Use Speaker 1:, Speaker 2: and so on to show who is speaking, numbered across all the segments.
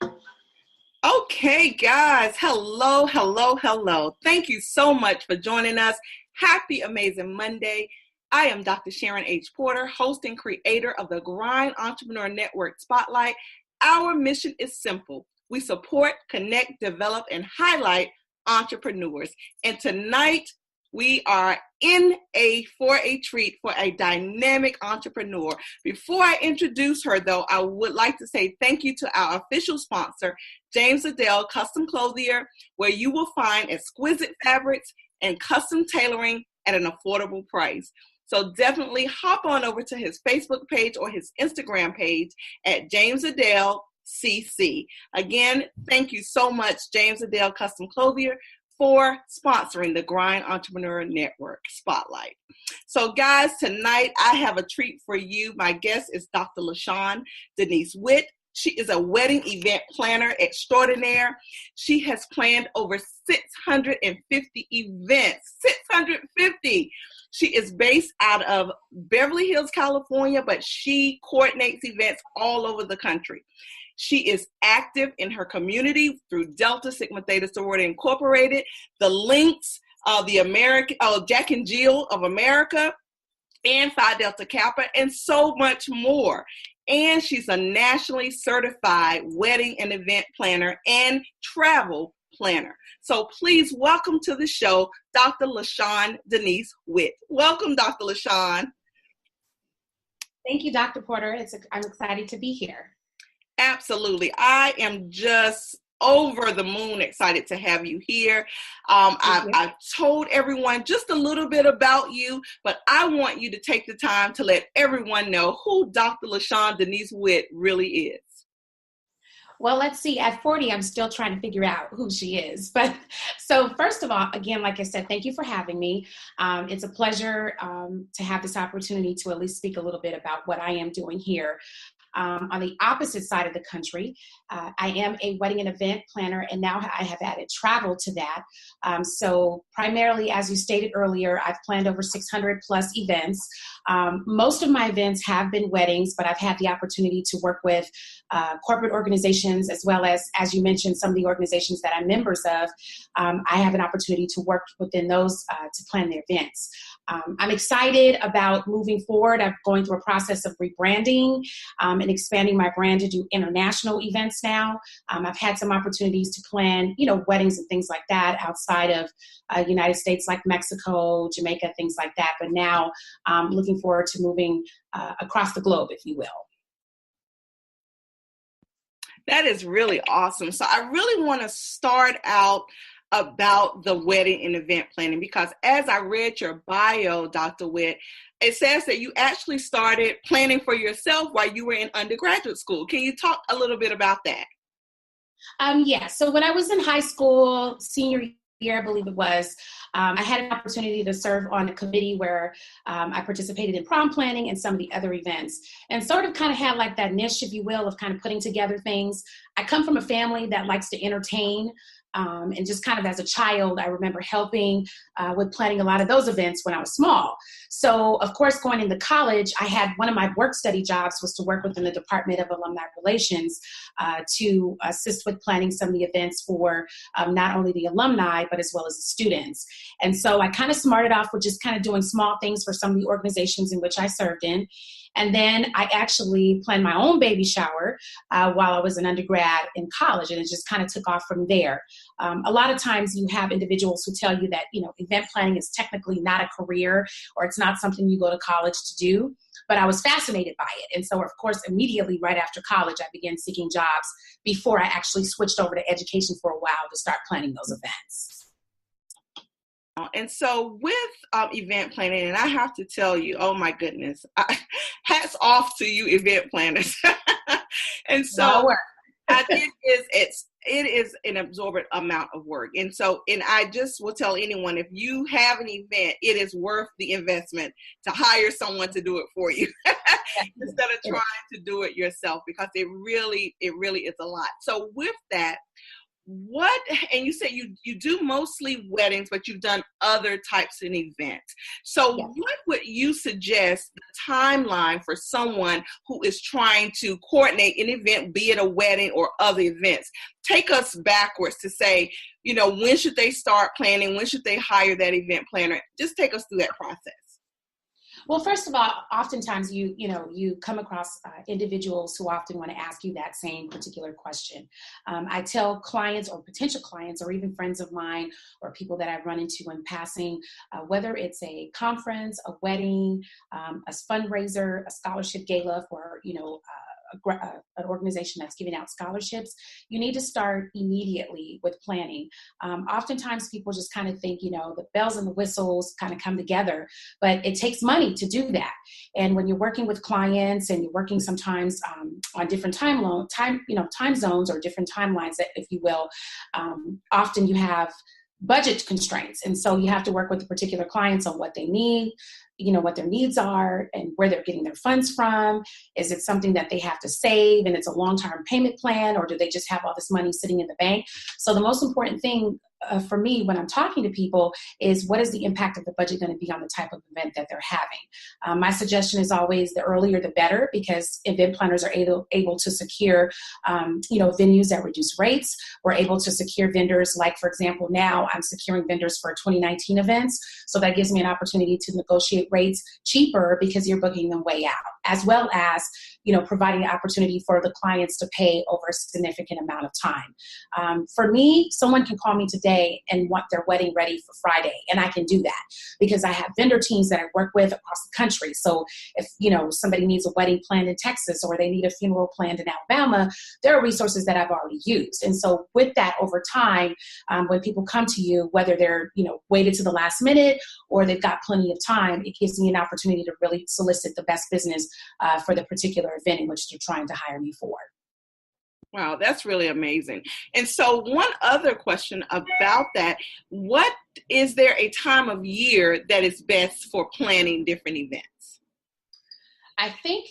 Speaker 1: Okay, guys. Hello, hello, hello. Thank you so much for joining us. Happy Amazing Monday. I am Dr. Sharon H. Porter, host and creator of the Grind Entrepreneur Network Spotlight. Our mission is simple. We support, connect, develop, and highlight entrepreneurs. And tonight, we are for a treat for a dynamic entrepreneur. Before I introduce her, though, I would like to say thank you to our official sponsor, James Adele Custom Clothier, where you will find exquisite fabrics and custom tailoring at an affordable price. So definitely hop on over to his Facebook page or his Instagram page at James Adele CC. Again, thank you so much, James Adele Custom Clothier, for sponsoring the Grind Entrepreneur Network Spotlight. So guys, tonight I have a treat for you. My guest is Dr. Shawn Denise Witt. She is a wedding event planner extraordinaire. She has planned over 650 events, 650. She is based out of Beverly Hills, California, but she coordinates events all over the country. She is active in her community through Delta Sigma Theta Sorority Incorporated, the Links, Jack and Jill of America, and Phi Delta Kappa, and so much more. And she's a nationally certified wedding and event planner and travel planner. So please welcome to the show, Dr. Shawn Denise Witt. Welcome, Dr. Shawn.
Speaker 2: Thank you, Dr. Porter. I'm excited to be here.
Speaker 1: Absolutely. I am just over the moon excited to have you here. I've told everyone just a little bit about you, but I want you to take the time to let everyone know who Dr. Shawn Denise Witt really is.
Speaker 2: Well, let's see. At 40, I'm still trying to figure out who she is. But so first of all, again, like I said, thank you for having me. It's a pleasure to have this opportunity to at least speak a little bit about what I am doing here. On the opposite side of the country, I am a wedding and event planner, and now I have added travel to that. So primarily, as you stated earlier, I've planned over 600 plus events. Most of my events have been weddings, but I've had the opportunity to work with corporate organizations, as well as you mentioned, some of the organizations that I'm members of. I have an opportunity to work within those to plan their events. I'm excited about moving forward. I'm going through a process of rebranding and expanding my brand to do international events now. I've had some opportunities to plan, weddings and things like that outside of United States, like Mexico, Jamaica, things like that. But now I'm looking forward to moving across the globe, if you will.
Speaker 1: That is really awesome. So I really want to start out about the wedding and event planning, because as I read your bio, Dr. Witt, it says that you actually started planning for yourself while you were in undergraduate school. Can you talk a little bit about that?
Speaker 2: Yeah. So when I was in high school, senior year, I believe it was, I had an opportunity to serve on a committee where I participated in prom planning and some of the other events, and sort of kind of had like that niche, if you will, of kind of putting together things. I come from a family that likes to entertain. And just kind of as a child, I remember helping with planning a lot of those events when I was small. So, of course, going into college, I had one of my work study jobs was to work within the Department of Alumni Relations to assist with planning some of the events for not only the alumni, but as well as the students. And so I kind of smarted off with just kind of doing small things for some of the organizations in which I served in. And then I actually planned my own baby shower while I was an undergrad in college, and it just kind of took off from there. A lot of times you have individuals who tell you that, event planning is technically not a career, or it's not something you go to college to do, but I was fascinated by it. And so, of course, immediately right after college, I began seeking jobs before I actually switched over to education for a while to start planning those events.
Speaker 1: And so with event planning, and I have to tell you, oh my goodness, hats off to you event planners. And so I think it is an absorbent amount of work. And I just will tell anyone, if you have an event, it is worth the investment to hire someone to do it for you instead of trying to do it yourself, because it really is a lot. So with that, what, and you said you do mostly weddings, but you've done other types of events. So
Speaker 2: Yes.
Speaker 1: what would you suggest the timeline for someone who is trying to coordinate an event, be it a wedding or other events? Take us backwards to say, when should they start planning? When should they hire that event planner? Just take us through that process.
Speaker 2: Well, first of all, oftentimes you come across individuals who often want to ask you that same particular question. I tell clients or potential clients or even friends of mine or people that I've run into in passing, whether it's a conference, a wedding, a fundraiser, a scholarship gala for, an organization that's giving out scholarships, you need to start immediately with planning. Oftentimes people just kind of think, the bells and the whistles kind of come together, but it takes money to do that. And when you're working with clients and you're working sometimes on different time zones or different timelines, if you will, often you have budget constraints. And so you have to work with the particular clients on what they need, what their needs are and where they're getting their funds from. Is it something that they have to save and it's a long-term payment plan, or do they just have all this money sitting in the bank? So the most important thing for me when I'm talking to people is, what is the impact of the budget going to be on the type of event that they're having? My suggestion is always the earlier the better, because event planners are able to secure, venues at reduced rates. We're able to secure vendors. Like, for example, now I'm securing vendors for 2019 events. So that gives me an opportunity to negotiate rates cheaper because you're booking them way out, as well as, providing an opportunity for the clients to pay over a significant amount of time. For me, someone can call me today and want their wedding ready for Friday, and I can do that because I have vendor teams that I work with across the country. So if, somebody needs a wedding planned in Texas or they need a funeral planned in Alabama, there are resources that I've already used. And so with that, over time, when people come to you, whether they're, waited to the last minute or they've got plenty of time, it gives me an opportunity to really solicit the best business for the particular event in which they're trying to hire me for.
Speaker 1: Wow, that's really amazing. And so one other question about that, is there a time of year that is best for planning different events?
Speaker 2: I think,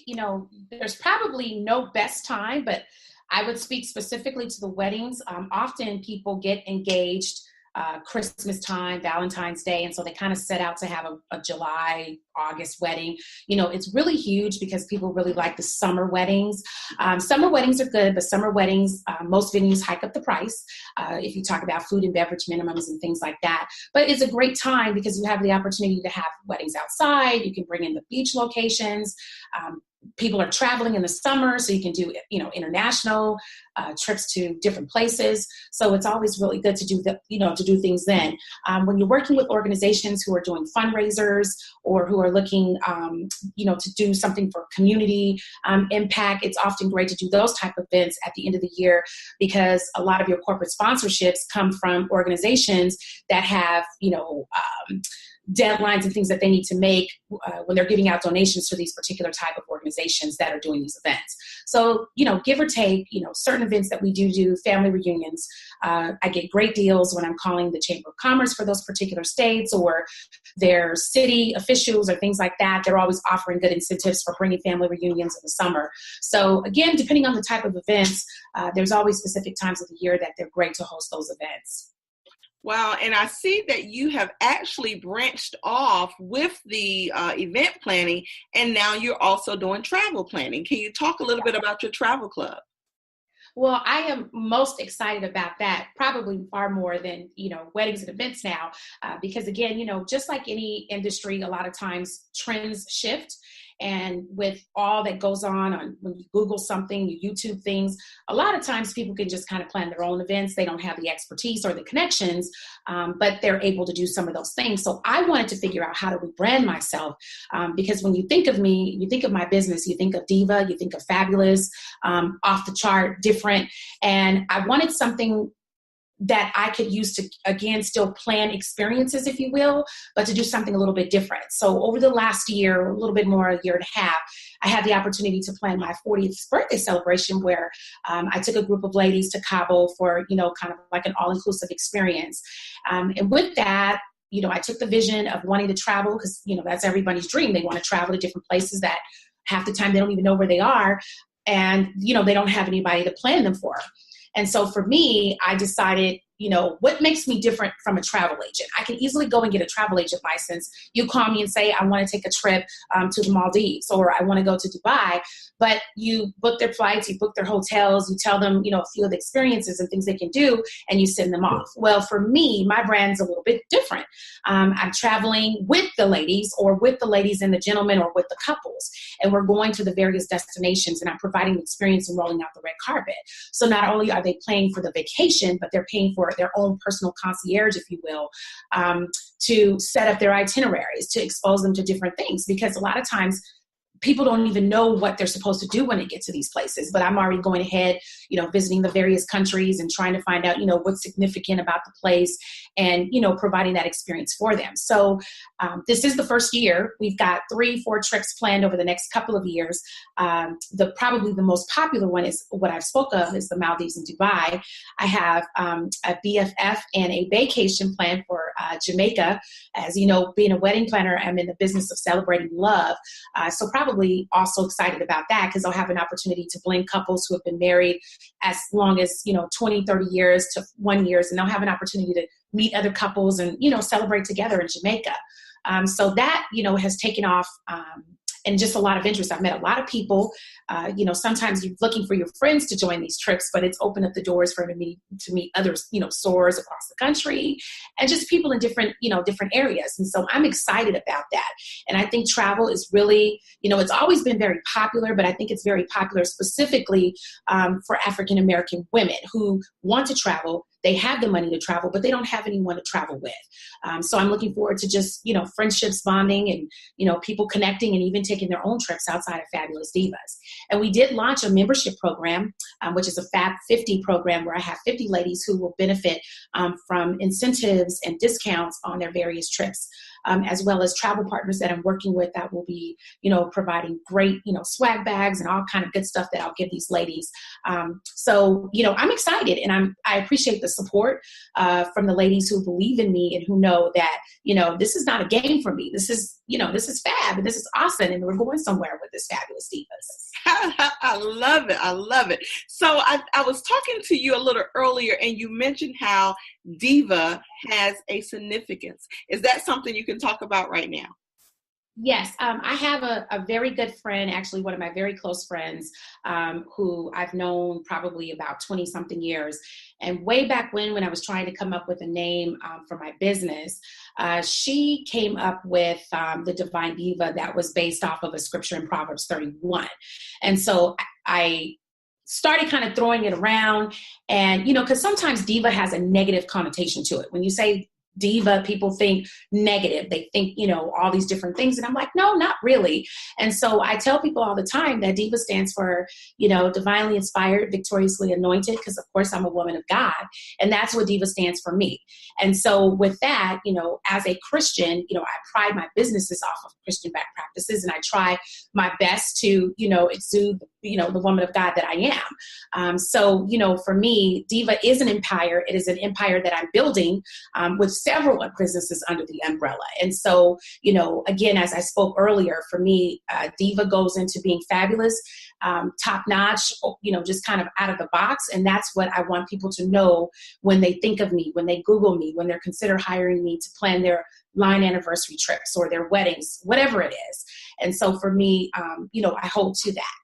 Speaker 2: there's probably no best time, but I would speak specifically to the weddings. Often people get engaged Christmas time, Valentine's Day. And so they kind of set out to have a July, August wedding. It's really huge because people really like the summer weddings. Summer weddings are good, but summer weddings, most venues hike up the price if you talk about food and beverage minimums and things like that. But it's a great time because you have the opportunity to have weddings outside. You can bring in the beach locations. People are traveling in the summer, so you can do, international trips to different places. So it's always really good to do to do things then. When you're working with organizations who are doing fundraisers or who are looking, to do something for community impact, it's often great to do those type of events at the end of the year because a lot of your corporate sponsorships come from organizations that have, deadlines and things that they need to make when they're giving out donations to these particular type of organizations that are doing these events. So, give or take, certain events that we do family reunions. I get great deals when I'm calling the Chamber of Commerce for those particular states or their city officials or things like that. They're always offering good incentives for bringing family reunions in the summer. So again, depending on the type of events, there's always specific times of the year that they're great to host those events.
Speaker 1: Wow. And I see that you have actually branched off with the event planning, and now you're also doing travel planning. Can you talk a little bit about your travel club?
Speaker 2: Well, I am most excited about that, probably far more than, weddings and events now, because again, just like any industry, a lot of times trends shift. And with all that goes on when you Google something, you YouTube things, a lot of times people can just kind of plan their own events. They don't have the expertise or the connections, but they're able to do some of those things. So I wanted to figure out how to rebrand myself because when you think of me, you think of my business, you think of Diva, you think of fabulous, off the chart, different. And I wanted something that I could use to, again, still plan experiences, if you will, but to do something a little bit different. So over the last year, a little bit more, a year and a half, I had the opportunity to plan my 40th birthday celebration where I took a group of ladies to Cabo for, kind of like an all-inclusive experience. And with that, I took the vision of wanting to travel because, that's everybody's dream. They want to travel to different places that half the time they don't even know where they are. And, they don't have anybody to plan them for. And so for me, I decided, what makes me different from a travel agent? I can easily go and get a travel agent license. You call me and say, I want to take a trip to the Maldives, or I want to go to Dubai. But you book their flights, you book their hotels, you tell them, a few of the experiences and things they can do, and you send them off. Well, for me, my brand's a little bit different. I'm traveling with the ladies, or with the ladies and the gentlemen, or with the couples. And we're going to the various destinations, and I'm providing the experience and rolling out the red carpet. So not only are they paying for the vacation, but they're paying for their own personal concierge, if you will, to set up their itineraries, to expose them to different things. Because a lot of times people don't even know what they're supposed to do when they get to these places. But I'm already going ahead, visiting the various countries and trying to find out, what's significant about the place, and, providing that experience for them. So this is the first year. We've got 3-4 trips planned over the next couple of years. Probably the most popular one is what I've spoke of, is the Maldives and Dubai. I have a BFF and a vacation plan for Jamaica. As you know, being a wedding planner, I'm in the business of celebrating love. So probably also excited about that, because I'll have an opportunity to blend couples who have been married as long as, 20, 30 years to 1 year. And they'll have an opportunity to meet other couples and, celebrate together in Jamaica. So that, has taken off and just a lot of interest. I've met a lot of people. Sometimes you're looking for your friends to join these trips, but it's opened up the doors for me to meet others, soars across the country, and just people in different areas. And so I'm excited about that. And I think travel is really, it's always been very popular, but I think it's very popular specifically for African-American women who want to travel. They have the money to travel, but they don't have anyone to travel with. So I'm looking forward to just, friendships, bonding, and, people connecting, and even taking their own trips outside of Fabulous Divas. And we did launch a membership program, which is a Fab 50 program, where I have 50 ladies who will benefit from incentives and discounts on their various trips, as well as travel partners that I'm working with that will be, providing great, swag bags and all kind of good stuff that I'll give these ladies. So, I'm excited, and I appreciate the support from the ladies who believe in me and who know that, this is not a game for me. This is fab, and this is awesome, and we're going somewhere with this Fabulous Divas.
Speaker 1: I love it. I love it. So I was talking to you a little earlier, and you mentioned how Diva has a significance. Is that something you can talk about right now?
Speaker 2: Yes, I have a very good friend, actually one of my very close friends, who I've known probably about 20 something years. And way back when I was trying to come up with a name for my business, she came up with the Divine Diva that was based off of a scripture in Proverbs 31. And so I started kind of throwing it around, and, because sometimes diva has a negative connotation to it. When you say diva, people think negative. They think, all these different things. And I'm like, no, not really. And so I tell people all the time that diva stands for, divinely inspired, victoriously anointed, because of course I'm a woman of God. And that's what diva stands for me. And so with that, as a Christian, I pride my businesses off of Christian backed practices, and I try my best to, exude, the woman of God that I am. So, for me, diva is an empire. It is an empire that I'm building with several businesses under the umbrella. And so, again, as I spoke earlier, for me, diva goes into being fabulous, top notch, just kind of out of the box. And that's what I want people to know when they think of me, when they Google me, when they're consider hiring me to plan their line anniversary trips or their weddings, whatever it is. And so for me, I hold to that.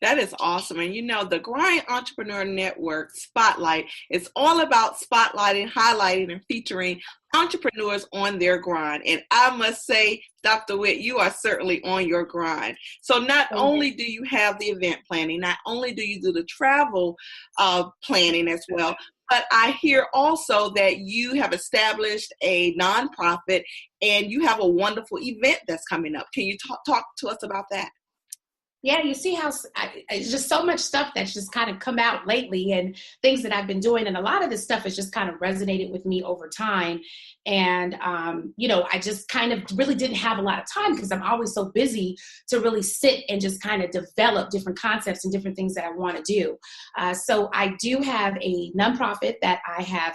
Speaker 1: That is awesome. And the Grind Entrepreneur Network Spotlight is all about spotlighting, highlighting, and featuring entrepreneurs on their grind. And I must say, Dr. Witt, you are certainly on your grind. So not only do you have the event planning, not only do you do the travel planning as well, but I hear also that you have established a nonprofit and you have a wonderful event that's coming up. Can you talk to us about that?
Speaker 2: Yeah, you see how it's just so much stuff that's just kind of come out lately, and things that I've been doing. And a lot of this stuff has just kind of resonated with me over time. And, I just kind of really didn't have a lot of time because I'm always so busy to really sit and just kind of develop different concepts and different things that I want to do. So I do have a nonprofit that I have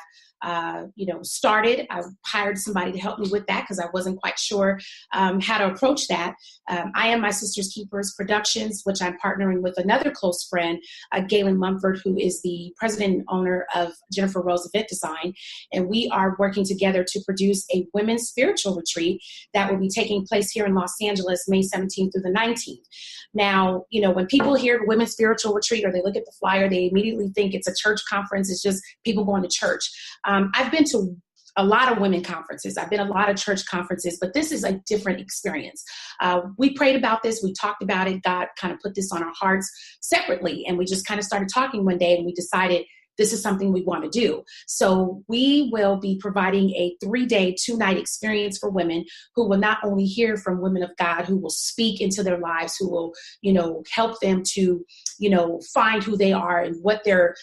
Speaker 2: started. I hired somebody to help me with that because I wasn't quite sure how to approach that. I am My Sister's Keepers Productions, which I'm partnering with another close friend, Galen Mumford, who is the president and owner of Jennifer Rose Event Design. And we are working together to produce a women's spiritual retreat that will be taking place here in Los Angeles, May 17th through the 19th. Now, when people hear women's spiritual retreat or they look at the flyer, they immediately think it's a church conference. It's just people going to church. I've been to a lot of women conferences. I've been to a lot of church conferences, but this is a different experience. We prayed about this. We talked about it. God kind of put this on our hearts separately. And we just kind of started talking one day and we decided this is something we want to do. So we will be providing a 3-day, 2-night experience for women who will not only hear from women of God, who will speak into their lives, who will, help them to, find who they are and what their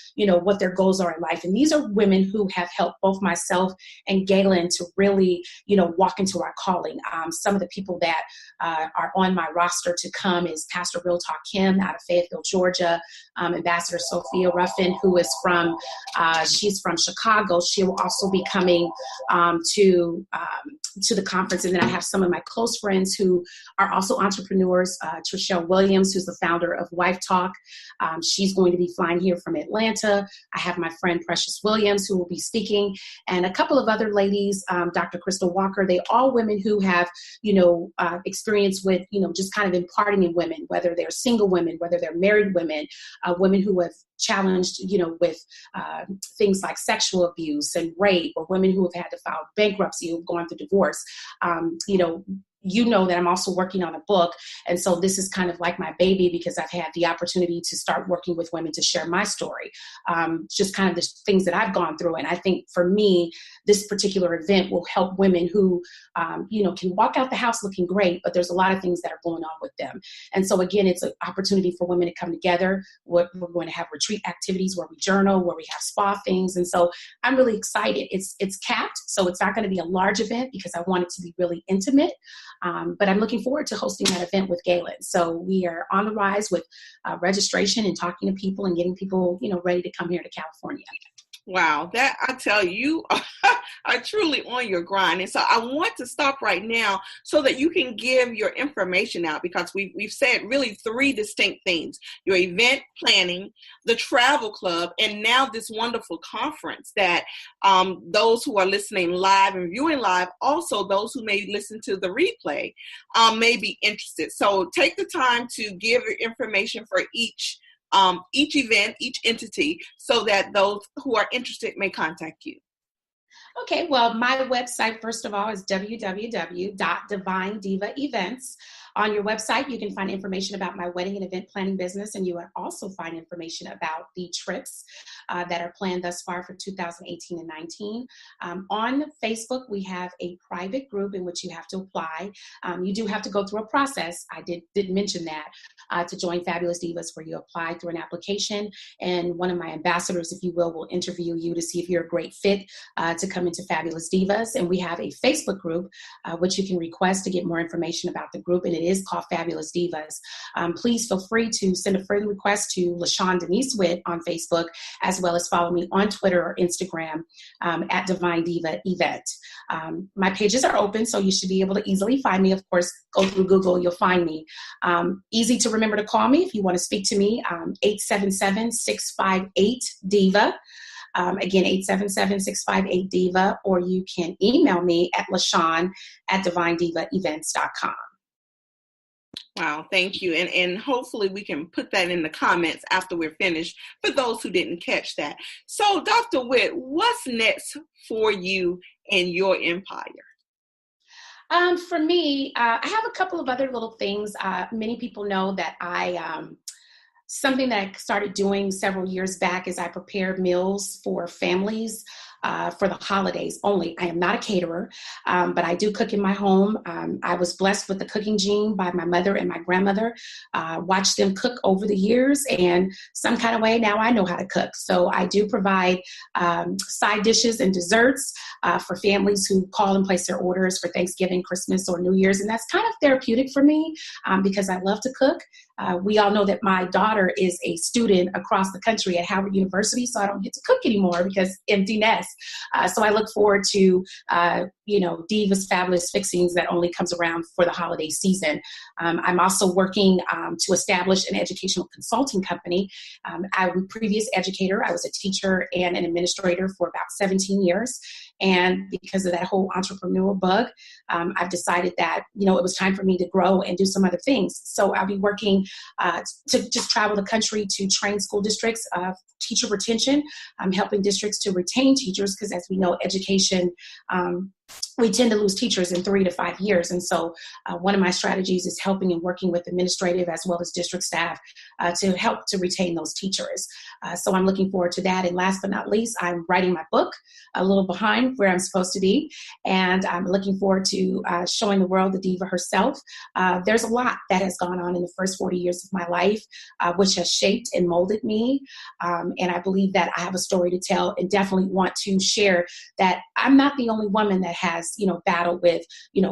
Speaker 2: goals are in life. And these are women who have helped both myself and Galen to really, walk into our calling. Some of the people that are on my roster to come is Pastor Real Talk Kim out of Fayetteville, Georgia, Ambassador Sophia Ruffin, who is she's from Chicago. She will also be coming to the conference. And then I have some of my close friends who are also entrepreneurs. Trishelle Williams, who's the founder of Wife Talk. She's going to be flying here from Atlanta. I have my friend Precious Williams, who will be speaking, and a couple of other ladies, Dr. Crystal Walker. They all women who have, experience with, just kind of imparting in women, whether they're single women, whether they're married women, women who have challenged, with things like sexual abuse and rape, or women who have had to file bankruptcy, who've gone through divorce. That I'm also working on a book. And so this is kind of like my baby because I've had the opportunity to start working with women to share my story, just kind of the things that I've gone through. And I think for me, this particular event will help women who, can walk out the house looking great, but there's a lot of things that are going on with them. And so again, it's an opportunity for women to come together. We're going to have retreat activities where we journal, where we have spa things. And so I'm really excited. It's capped, so it's not going to be a large event because I want it to be really intimate. But I'm looking forward to hosting that event with Galen. So we are on the rise with registration and talking to people and getting people, ready to come here to California.
Speaker 1: Wow, that I tell you are truly on your grind. And so I want to stop right now so that you can give your information out, because we've said really 3 distinct things: your event planning, the travel club, and now this wonderful conference that those who are listening live and viewing live, also those who may listen to the replay, may be interested. So take the time to give your information for each event, each entity, so that those who are interested may contact you.
Speaker 2: Okay, well, my website, first of all, is www.divinedivaevents. On your website, you can find information about my wedding and event planning business, and you will also find information about the trips that are planned thus far for 2018 and 19. On Facebook, we have a private group in which you have to apply. You do have to go through a process. I didn't mention that, to join Fabulous Divas, where you apply through an application, and one of my ambassadors, if you will interview you to see if you're a great fit to come into Fabulous Divas. And we have a Facebook group, which you can request to get more information about the group, and it is called Fabulous Divas. Please feel free to send a friend request to LaShawn Denise Witt on Facebook, as well as follow me on Twitter or Instagram at Divine Diva Event. My pages are open, so you should be able to easily find me. Of course, go through Google, you'll find me. Easy to remember to call me if you want to speak to me, 877-658-DIVA. Again, 877-658-DIVA, or you can email me at LaShawn@DivineDivaEvents.com.
Speaker 1: Wow, thank you. And hopefully we can put that in the comments after we're finished for those who didn't catch that. So, Dr. Witt, what's next for you and your empire?
Speaker 2: For me, I have a couple of other little things. Many people know that something that I started doing several years back is I prepare meals for families for the holidays only. I am not a caterer, but I do cook in my home. I was blessed with the cooking gene by my mother and my grandmother. Watched them cook over the years, and some kind of way now I know how to cook. So I do provide side dishes and desserts for families who call and place their orders for Thanksgiving, Christmas, or New Year's. And that's kind of therapeutic for me because I love to cook. We all know that my daughter is a student across the country at Howard University, so I don't get to cook anymore because empty nest. So I look forward to, Diva's Fabulous Fixings that only comes around for the holiday season. I'm also working to establish an educational consulting company. I was a previous educator. I was a teacher and an administrator for about 17 years. And because of that whole entrepreneurial bug, I've decided that, it was time for me to grow and do some other things. So I'll be working to just travel the country to train school districts, teacher retention. I'm helping districts to retain teachers because, as we know, education, we tend to lose teachers in 3 to 5 years. And so one of my strategies is helping and working with administrative as well as district staff to help to retain those teachers. So I'm looking forward to that. And last but not least, I'm writing my book, a little behind where I'm supposed to be. And I'm looking forward to showing the world the diva herself. There's a lot that has gone on in the first 40 years of my life, which has shaped and molded me. And I believe that I have a story to tell and definitely want to share that I'm not the only woman that has, battled with,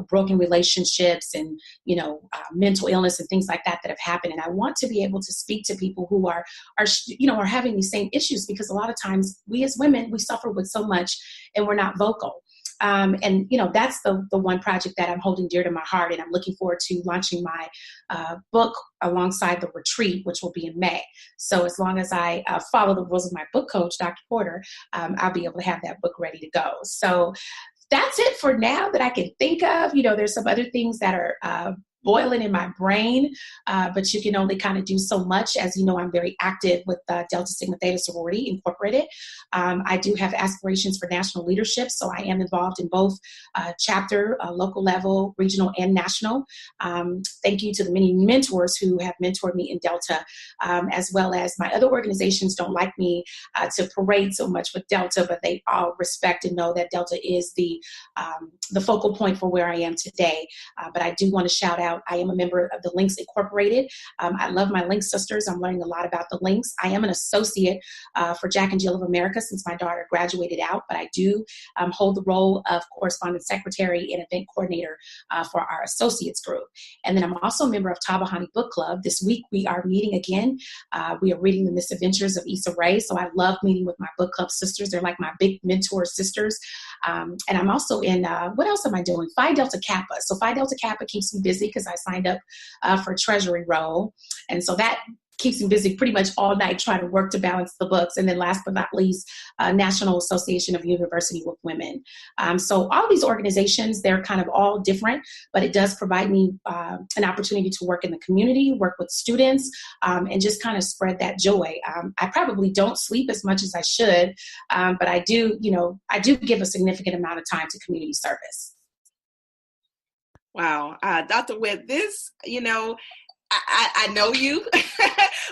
Speaker 2: broken relationships and, mental illness and things like that have happened. And I want to be able to speak to people who are having these same issues, because a lot of times we as women, we suffer with so much and we're not vocal. That's the one project that I'm holding dear to my heart. And I'm looking forward to launching my book alongside the retreat, which will be in May. So as long as I follow the rules of my book coach, Dr. Porter, I'll be able to have that book ready to go. So that's it for now that I can think of. There's some other things that are boiling in my brain, but you can only kind of do so much. As you know, I'm very active with Delta Sigma Theta Sorority Incorporated. I do have aspirations for national leadership, so I am involved in both chapter, local level, regional, and national. Thank you to the many mentors who have mentored me in Delta, as well as my other organizations don't like me to parade so much with Delta, but they all respect and know that Delta is the focal point for where I am today. But I do want to shout out, I am a member of the Links Incorporated. I love my Links sisters. I'm learning a lot about the Links. I am an associate for Jack and Jill of America since my daughter graduated out, but I do hold the role of correspondence secretary and event coordinator for our associates group. And then I'm also a member of Tabahani Book Club. This week we are meeting again. We are reading The Misadventures of Issa Rae. So I love meeting with my book club sisters. They're like my big mentor sisters. And I'm also in, what else am I doing? Phi Delta Kappa. So Phi Delta Kappa keeps me busy because I signed up for treasury role. And so that keeps me busy pretty much all night trying to work to balance the books. And then last but not least, National Association of University Work Women. So all these organizations, they're kind of all different, but it does provide me an opportunity to work in the community, work with students, and just kind of spread that joy. I probably don't sleep as much as I should, but I do give a significant amount of time to community service.
Speaker 1: Wow. Dr. Witt, this, I know you,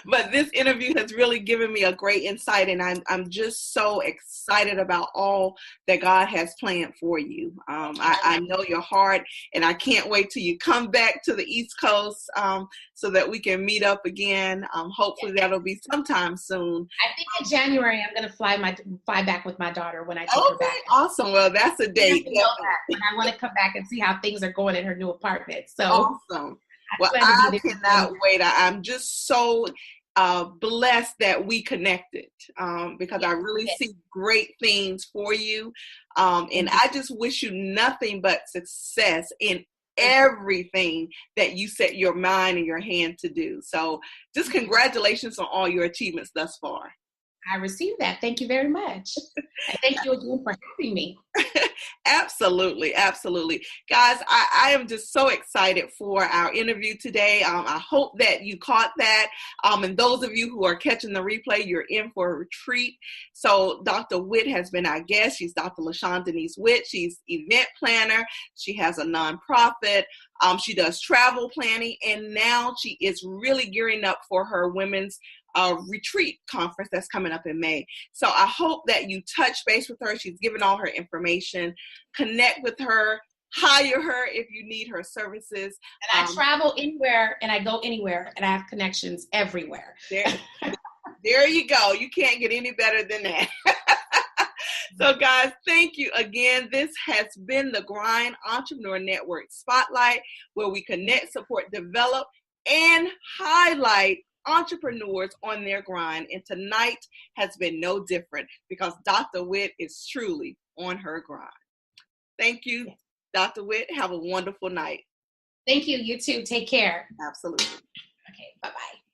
Speaker 1: but this interview has really given me a great insight, and I'm just so excited about all that God has planned for you. I know your heart, and I can't wait till you come back to the East Coast so that we can meet up again. Hopefully that'll be sometime soon.
Speaker 2: I think in January I'm going to fly back with my daughter when I take her back.
Speaker 1: Awesome. Well, that's a date.
Speaker 2: And I want to come back and see how things are going in her new apartment. So
Speaker 1: awesome. Well, I cannot wait. I'm just so blessed that we connected because I really see great things for you. And I just wish you nothing but success in everything that you set your mind and your hand to do. So just congratulations on all your achievements thus far.
Speaker 2: I received that. Thank you very much. And thank you again for having me.
Speaker 1: Absolutely. Absolutely. Guys, I am just so excited for our interview today. I hope that you caught that. And those of you who are catching the replay, you're in for a retreat. So Dr. Witt has been our guest. She's Dr. LaShawn Denise Witt. She's event planner. She has a nonprofit. She does travel planning. And now she is really gearing up for her women's retreat conference that's coming up in May. So I hope that you touch base with her. She's given all her information. Connect with her. Hire her if you need her services.
Speaker 2: And I travel anywhere and I go anywhere and I have connections everywhere.
Speaker 1: There you go. You can't get any better than that. So guys, thank you again. This has been the Grind Entrepreneur Network Spotlight, where we connect, support, develop, and highlight entrepreneurs on their grind. And tonight has been no different because Dr. Witt is truly on her grind. Thank you, Dr. Witt. Have a wonderful night.
Speaker 2: Thank you. You too. Take care.
Speaker 1: Absolutely.
Speaker 2: Okay. Bye-bye.